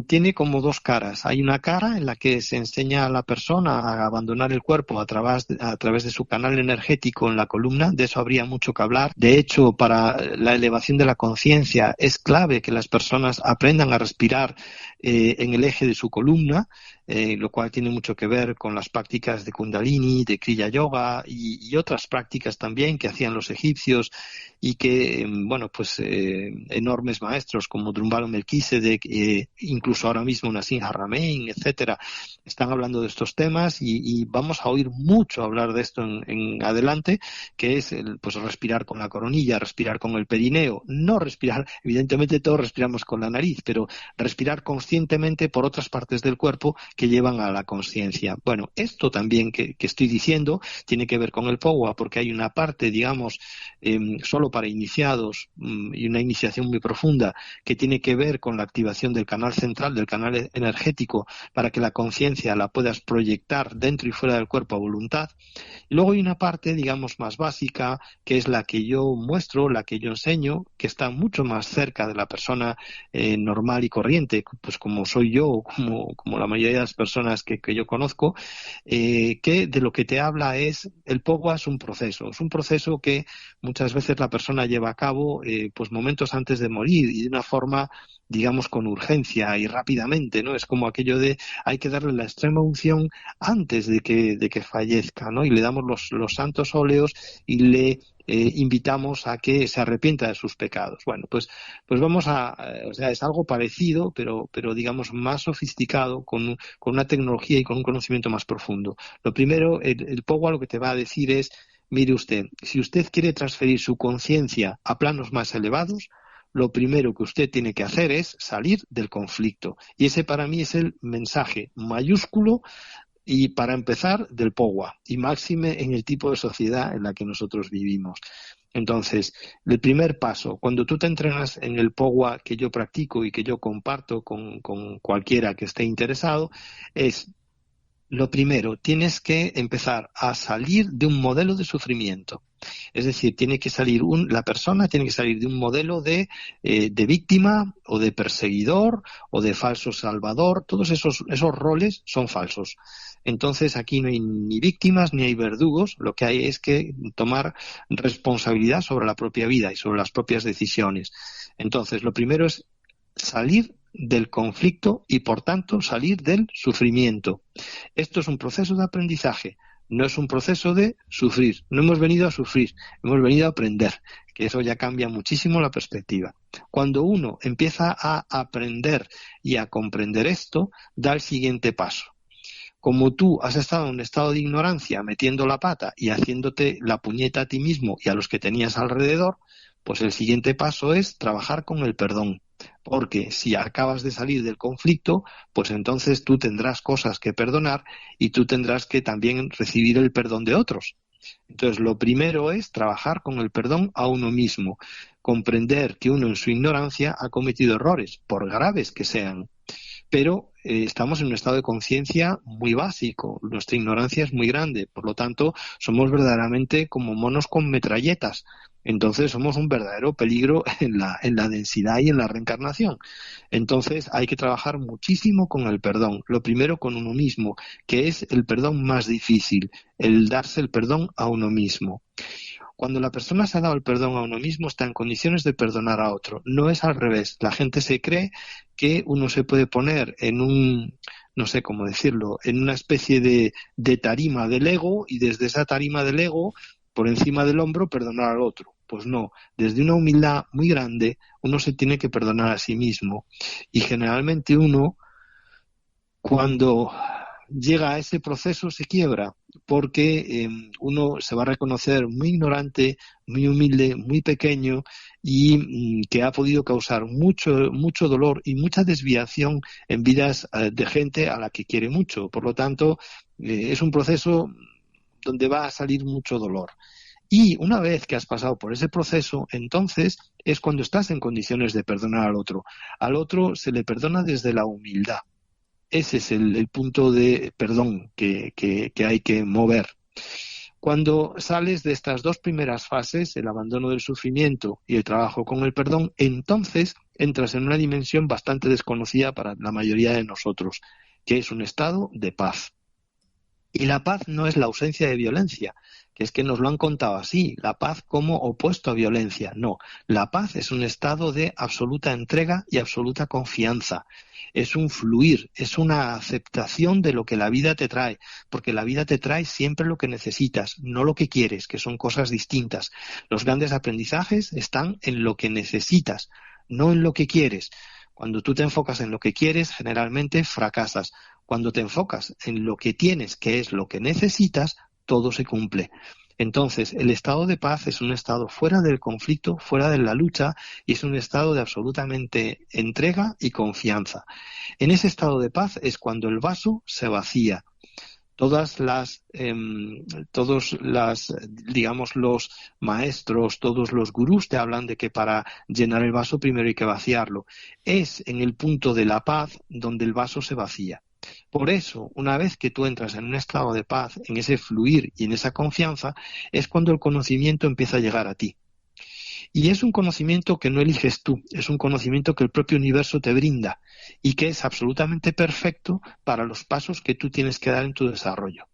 tiene como dos caras. Hay una cara en la que se enseña a la persona a abandonar el cuerpo a través de su canal energético en la columna. De eso habría mucho que hablar. De hecho, para la elevación de la conciencia es clave que las personas aprendan a respirar en el eje de su columna, lo cual tiene mucho que ver con las prácticas de Kundalini, de Kriya Yoga y otras prácticas también que hacían los egipcios y que, bueno, pues enormes maestros como Drunvalo Melquisedec, incluso ahora mismo Nassim Haramein, etcétera, están hablando de estos temas y vamos a oír mucho hablar de esto en adelante, que es pues respirar con la coronilla, respirar con el perineo, no respirar, evidentemente todos respiramos con la nariz, pero respirar conscientemente por otras partes del cuerpo que llevan a la consciencia. Bueno, esto también que estoy diciendo tiene que ver con el Pogua, porque hay una parte, digamos, solo para iniciados y una iniciación muy profunda que tiene que ver con la activación del canal central, del canal energético, para que la conciencia la puedas proyectar dentro y fuera del cuerpo a voluntad. Y luego hay una parte, digamos, más básica, que es la que yo muestro, la que yo enseño, que está mucho más cerca de la persona normal y corriente, pues como soy yo, como la mayoría de las personas que yo conozco, que de lo que te habla es, el Pogua es un proceso que muchas veces la persona lleva a cabo pues momentos antes de morir y de una forma, digamos, con urgencia y rápidamente, ¿no? Es como aquello de hay que darle la extrema unción antes de que fallezca, ¿no? Y le damos los santos óleos y le invitamos a que se arrepienta de sus pecados. Bueno, pues vamos o sea, es algo parecido, pero digamos más sofisticado, con una tecnología y con un conocimiento más profundo. Lo primero, el Pogua lo que te va a decir es, mire usted, si usted quiere transferir su conciencia a planos más elevados, lo primero que usted tiene que hacer es salir del conflicto. Y ese para mí es el mensaje mayúsculo y para empezar del Pogua y máxime en el tipo de sociedad en la que nosotros vivimos. Entonces, el primer paso, cuando tú te entrenas en el Pogua que yo practico y que yo comparto con cualquiera que esté interesado, es lo primero, tienes que empezar a salir de un modelo de sufrimiento. Es decir, la persona tiene que salir de un modelo de víctima o de perseguidor o de falso salvador. Todos esos roles son falsos. Entonces aquí no hay ni víctimas ni hay verdugos. Lo que hay es que tomar responsabilidad sobre la propia vida y sobre las propias decisiones. Entonces, lo primero es salir del conflicto y, por tanto, salir del sufrimiento. Esto es un proceso de aprendizaje, no es un proceso de sufrir. No hemos venido a sufrir, hemos venido a aprender, que eso ya cambia muchísimo la perspectiva. Cuando uno empieza a aprender y a comprender esto, da el siguiente paso. Como tú has estado en un estado de ignorancia, metiendo la pata y haciéndote la puñeta a ti mismo y a los que tenías alrededor, pues el siguiente paso es trabajar con el perdón. Porque si acabas de salir del conflicto, pues entonces tú tendrás cosas que perdonar y tú tendrás que también recibir el perdón de otros. Entonces, lo primero es trabajar con el perdón a uno mismo, comprender que uno en su ignorancia ha cometido errores, por graves que sean. Pero estamos en un estado de conciencia muy básico, nuestra ignorancia es muy grande, por lo tanto somos verdaderamente como monos con metralletas, entonces somos un verdadero peligro en la densidad y en la reencarnación. Entonces hay que trabajar muchísimo con el perdón, lo primero con uno mismo, que es el perdón más difícil, el darse el perdón a uno mismo. Cuando la persona se ha dado el perdón a uno mismo, está en condiciones de perdonar a otro. No es al revés. La gente se cree que uno se puede poner en no sé cómo decirlo, en una especie de tarima del ego y desde esa tarima del ego, por encima del hombro, perdonar al otro. Pues no, desde una humildad muy grande, uno se tiene que perdonar a sí mismo. Y generalmente uno, cuando llega a ese proceso, se quiebra, porque uno se va a reconocer muy ignorante, muy humilde, muy pequeño y que ha podido causar mucho dolor y mucha desviación en vidas de gente a la que quiere mucho. Por lo tanto, es un proceso donde va a salir mucho dolor. Y una vez que has pasado por ese proceso, entonces es cuando estás en condiciones de perdonar al otro. Al otro se le perdona desde la humildad. ese es el punto de perdón que hay que mover. Cuando sales de estas dos primeras fases, el abandono del sufrimiento y el trabajo con el perdón, entonces entras en una dimensión bastante desconocida para la mayoría de nosotros, que es un estado de paz. Y la paz no es la ausencia de violencia, que es que nos lo han contado así, la paz como opuesto a violencia. No, la paz es un estado de absoluta entrega y absoluta confianza. Es un fluir, es una aceptación de lo que la vida te trae, porque la vida te trae siempre lo que necesitas, no lo que quieres, que son cosas distintas. Los grandes aprendizajes están en lo que necesitas, no en lo que quieres. Cuando tú te enfocas en lo que quieres, generalmente fracasas. Cuando te enfocas en lo que tienes, que es lo que necesitas, todo se cumple. Entonces, el estado de paz es un estado fuera del conflicto, fuera de la lucha, y es un estado de absolutamente entrega y confianza. En ese estado de paz es cuando el vaso se vacía. Todos digamos, los maestros, todos los gurús te hablan de que para llenar el vaso primero hay que vaciarlo. Es en el punto de la paz donde el vaso se vacía. Por eso, una vez que tú entras en un estado de paz, en ese fluir y en esa confianza, es cuando el conocimiento empieza a llegar a ti. Y es un conocimiento que no eliges tú, es un conocimiento que el propio universo te brinda y que es absolutamente perfecto para los pasos que tú tienes que dar en tu desarrollo.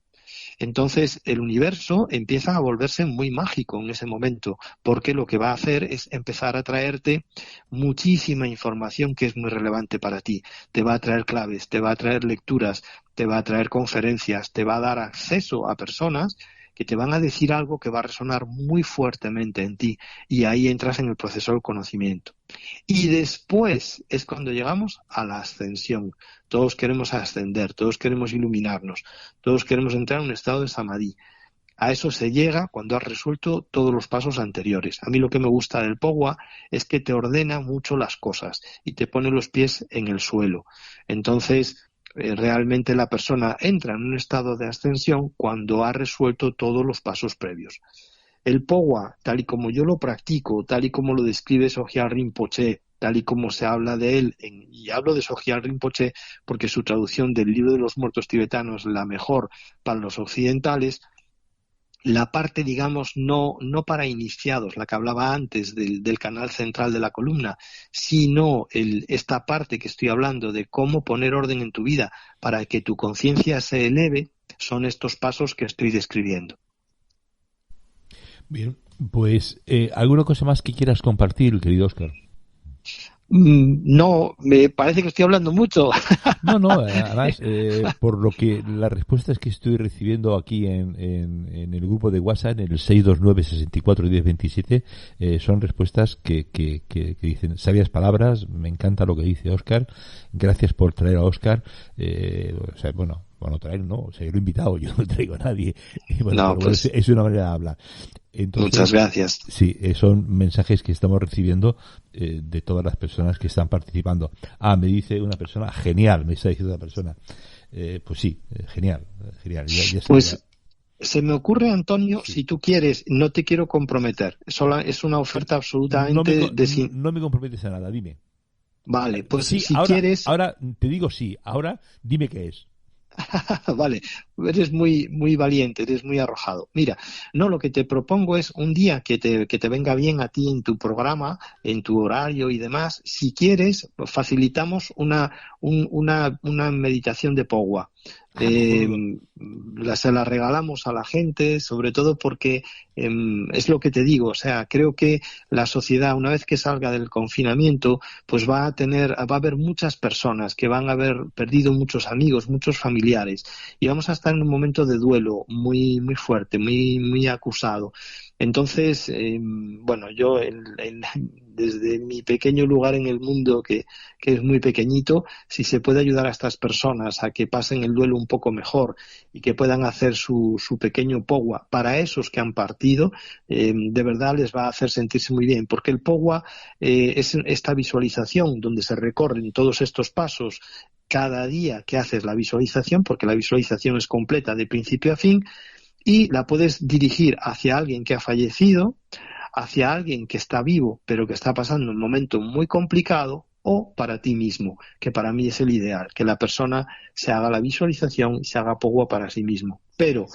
Entonces, el universo empieza a volverse muy mágico en ese momento, porque lo que va a hacer es empezar a traerte muchísima información que es muy relevante para ti. Te va a traer claves, te va a traer lecturas, te va a traer conferencias, te va a dar acceso a personas que te van a decir algo que va a resonar muy fuertemente en ti, y ahí entras en el proceso del conocimiento. Y después es cuando llegamos a la ascensión. Todos queremos ascender, todos queremos iluminarnos, todos queremos entrar en un estado de samadhi. A eso se llega cuando has resuelto todos los pasos anteriores. A mí lo que me gusta del Pogwa es que te ordena mucho las cosas y te pone los pies en el suelo. Entonces, realmente la persona entra en un estado de ascensión cuando ha resuelto todos los pasos previos. El Pogwa, tal y como yo lo practico, tal y como lo describe Sogyal Rinpoche, tal y como se habla de él, y hablo de Sogyal Rinpoche porque su traducción del Libro de los Muertos Tibetanos es la mejor para los occidentales. La parte, digamos, no para iniciados, la que hablaba antes del canal central de la columna, sino esta parte que estoy hablando de cómo poner orden en tu vida para que tu conciencia se eleve, son estos pasos que estoy describiendo. Bien, pues ¿alguna cosa más que quieras compartir, querido Óscar? No, me parece que estoy hablando mucho. No, además, por lo que las respuestas que estoy recibiendo aquí en el grupo de WhatsApp, en el 629-64-1027, son respuestas que dicen sabias palabras. Me encanta lo que dice Óscar. Gracias por traer a Óscar. Traer no, o sea, yo lo he invitado, yo no traigo a nadie. Es una manera de hablar. Entonces, muchas gracias. Sí, son mensajes que estamos recibiendo de todas las personas que están participando. Me dice una persona, genial, me está diciendo una persona. Pues sí, genial. Ya pues se me ocurre, Antonio, si tú quieres, no te quiero comprometer. Es una oferta absolutamente... No me comprometes a nada, dime. Vale, pues sí, si ahora, quieres... Ahora te digo sí, ahora dime qué es. Vale, eres muy valiente, eres muy arrojado. Mira, no, lo que te propongo es un día que te venga bien a ti en tu programa, en tu horario y demás. Si quieres, facilitamos una meditación de Pogwa. Se la regalamos a la gente, sobre todo porque es lo que te digo, o sea, creo que la sociedad, una vez que salga del confinamiento, pues va a haber muchas personas que van a haber perdido muchos amigos, muchos familiares, y vamos a estar en un momento de duelo muy fuerte, muy acusado. Entonces, yo desde mi pequeño lugar en el mundo, que es muy pequeñito, si se puede ayudar a estas personas a que pasen el duelo un poco mejor y que puedan hacer su pequeño Pogwa para esos que han partido, de verdad les va a hacer sentirse muy bien, porque el Pogwa es esta visualización donde se recorren todos estos pasos cada día que haces la visualización, porque la visualización es completa de principio a fin, y la puedes dirigir hacia alguien que ha fallecido, hacia alguien que está vivo pero que está pasando un momento muy complicado, o para ti mismo, que para mí es el ideal, que la persona se haga la visualización y se haga Pogua para sí mismo. Pero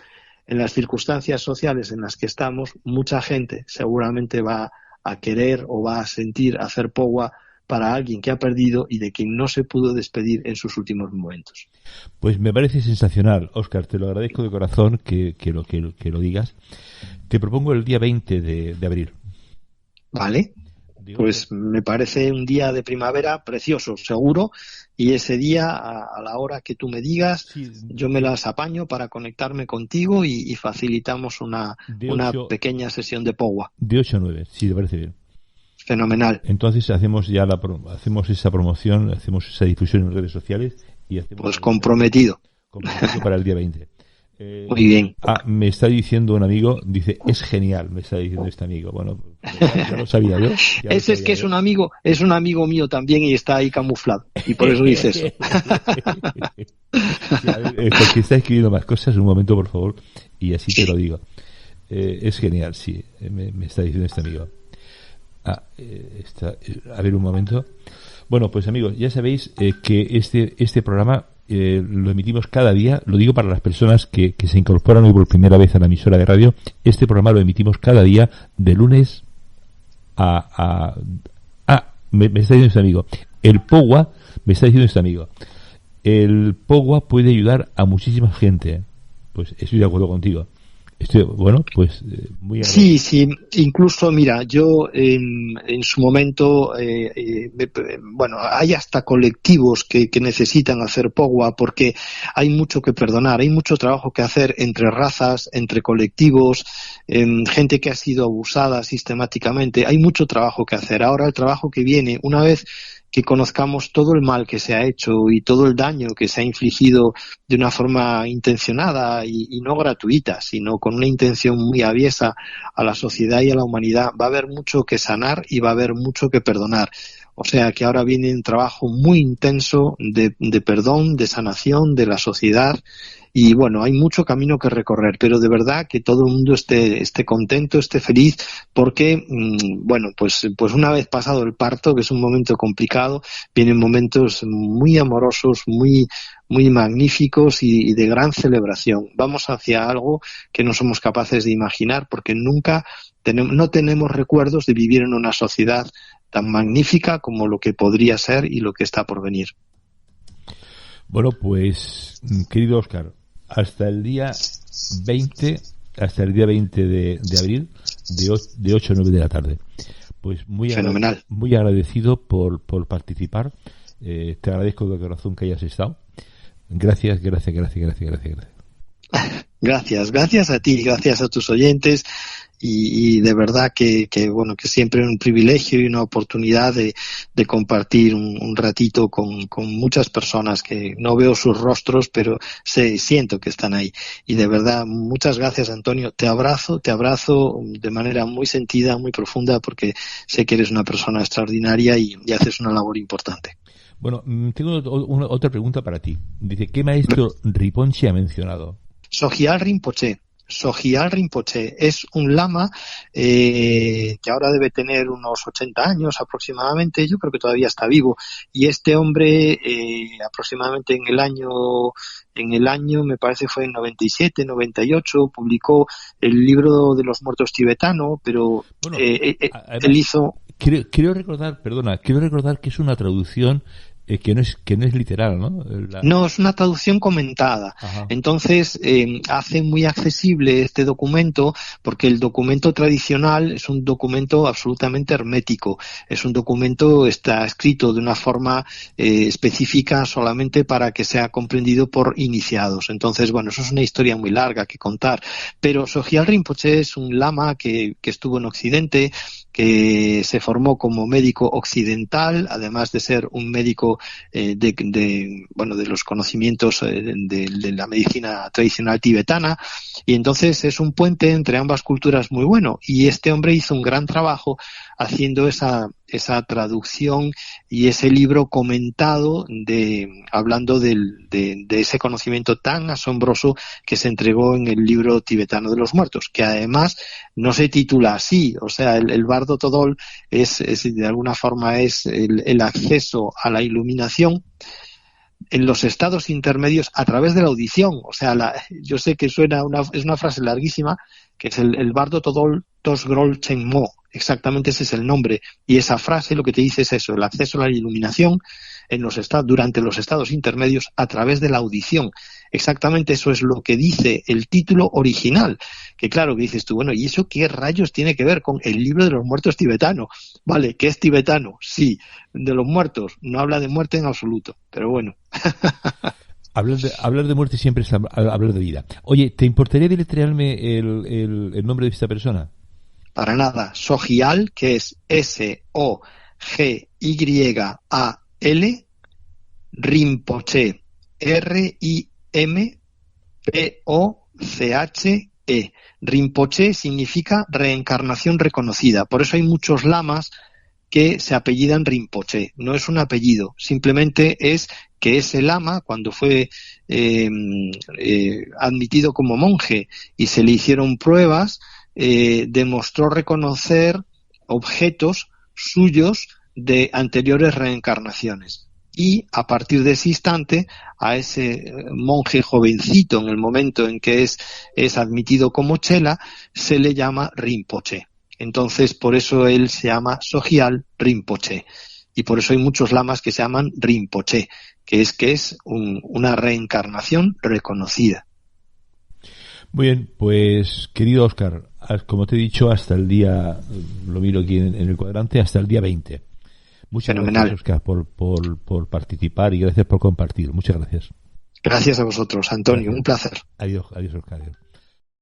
en las circunstancias sociales en las que estamos, mucha gente seguramente va a querer o va a sentir hacer Pogua para alguien que ha perdido y de quien no se pudo despedir en sus últimos momentos. Pues me parece sensacional, Óscar, te lo agradezco de corazón que lo digas. Te propongo el día 20 de abril. Vale, pues me parece un día de primavera precioso, seguro, y ese día, a la hora que tú me digas, sí, yo me las apaño para conectarme contigo y facilitamos una pequeña sesión de Pogua. De 8 a 9, sí, te parece bien. Fenomenal. Entonces hacemos esa promoción, hacemos esa difusión en redes sociales y hacemos pues comprometido para el día 20. Muy bien. Me está diciendo un amigo, dice, es genial, me está diciendo este amigo. Bueno, ya lo sabía yo. Ese es que es un amigo mío también y está ahí camuflado. Y por eso dice eso. Sí, porque está escribiendo más cosas, un momento, por favor, y así te lo digo. Es genial, sí, me está diciendo este amigo. A ver un momento. Bueno, pues amigos, ya sabéis que este programa lo emitimos cada día. Lo digo para las personas que se incorporan hoy por primera vez a la emisora de radio. Este programa lo emitimos cada día de lunes me está diciendo este amigo. El Pogua, me está diciendo este amigo. El Pogua puede ayudar a muchísima gente. Pues estoy de acuerdo contigo. Muy agradable. Sí, incluso mira, yo en su momento, hay hasta colectivos que necesitan hacer Pogua porque hay mucho que perdonar, hay mucho trabajo que hacer entre razas, entre colectivos, gente que ha sido abusada sistemáticamente, hay mucho trabajo que hacer. Ahora el trabajo que viene, una vez que conozcamos todo el mal que se ha hecho y todo el daño que se ha infligido de una forma intencionada y no gratuita, sino con una intención muy aviesa a la sociedad y a la humanidad, va a haber mucho que sanar y va a haber mucho que perdonar. O sea que ahora viene un trabajo muy intenso de perdón, de sanación de la sociedad. Y bueno, hay mucho camino que recorrer, pero de verdad que todo el mundo esté contento, esté feliz, porque, pues una vez pasado el parto, que es un momento complicado, vienen momentos muy amorosos, muy magníficos y de gran celebración. Vamos hacia algo que no somos capaces de imaginar, porque no tenemos recuerdos de vivir en una sociedad tan magnífica como lo que podría ser y lo que está por venir. Bueno, pues, querido Óscar, hasta el día 20 de abril, de 8 a 9 de la tarde. Pues fenomenal. Muy agradecido por participar. Te agradezco de corazón que hayas estado. Gracias. Gracias a ti, gracias a tus oyentes. Y de verdad que siempre es un privilegio y una oportunidad de compartir un ratito con muchas personas que no veo sus rostros, pero siento que están ahí. Y de verdad, muchas gracias, Antonio. Te abrazo de manera muy sentida, muy profunda, porque sé que eres una persona extraordinaria y haces una labor importante. Bueno, tengo otra pregunta para ti. Dice, ¿qué maestro Rinpoche ha mencionado? Sogyal Rinpoche. Sogyal Rinpoche es un lama que ahora debe tener unos 80 años aproximadamente, yo creo que todavía está vivo, y este hombre aproximadamente en el año me parece fue en 97, 98, publicó el libro de los muertos tibetano, pero además, él hizo... Quiero recordar que es una traducción que no es literal, ¿no? No, es una traducción comentada. Ajá. Entonces, hace muy accesible este documento, porque el documento tradicional es un documento absolutamente hermético. Es un documento, está escrito de una forma específica solamente para que sea comprendido por iniciados. Entonces, eso es una historia muy larga que contar. Pero Sogyal Rinpoche es un lama que estuvo en Occidente, que se formó como médico occidental, además de ser un médico de los conocimientos de la medicina tradicional tibetana, y entonces es un puente entre ambas culturas muy bueno, y este hombre hizo un gran trabajo haciendo esa traducción y ese libro comentado hablando de ese conocimiento tan asombroso que se entregó en el libro tibetano de los muertos, que además no se titula así, o sea, el Bardo Thodol es de alguna forma es el acceso a la iluminación en los estados intermedios a través de la audición. O sea, yo sé que es una frase larguísima, que es el Bardo Thodol Tosgrol Chenmo. Exactamente ese es el nombre. Y esa frase lo que te dice es eso, el acceso a la iluminación durante los estados intermedios a través de la audición. Exactamente eso es lo que dice el título original. Que claro, que dices tú, bueno, ¿y eso qué rayos tiene que ver con el libro de los muertos tibetano? Vale, que es tibetano, sí. De los muertos, no habla de muerte en absoluto. Pero bueno. Hablar de muerte siempre es hablar de vida. Oye, ¿te importaría deletrearme el nombre de esta persona? Para nada. Sogyal, que es S-O-G-Y-A-L, Rinpoche, R-I-M-P-O-C-H-E. Rinpoche significa reencarnación reconocida. Por eso hay muchos lamas que se apellidan Rinpoche. No es un apellido, simplemente es que ese lama, cuando fue admitido como monje y se le hicieron pruebas, demostró reconocer objetos suyos de anteriores reencarnaciones. Y a partir de ese instante, a ese monje jovencito, en el momento en que es admitido como chela, se le llama Rinpoche. Entonces, por eso él se llama Sogyal Rinpoche. Y por eso hay muchos lamas que se llaman Rinpoche, que es una reencarnación reconocida. Muy bien, pues querido Óscar, como te he dicho, hasta el día, lo miro aquí en el cuadrante, hasta el día 20. Muchas Fenomenal. Gracias, Óscar, por participar y gracias por compartir. Muchas gracias. Gracias a vosotros, Antonio. Gracias. Un placer. Adiós, Óscar. Adiós.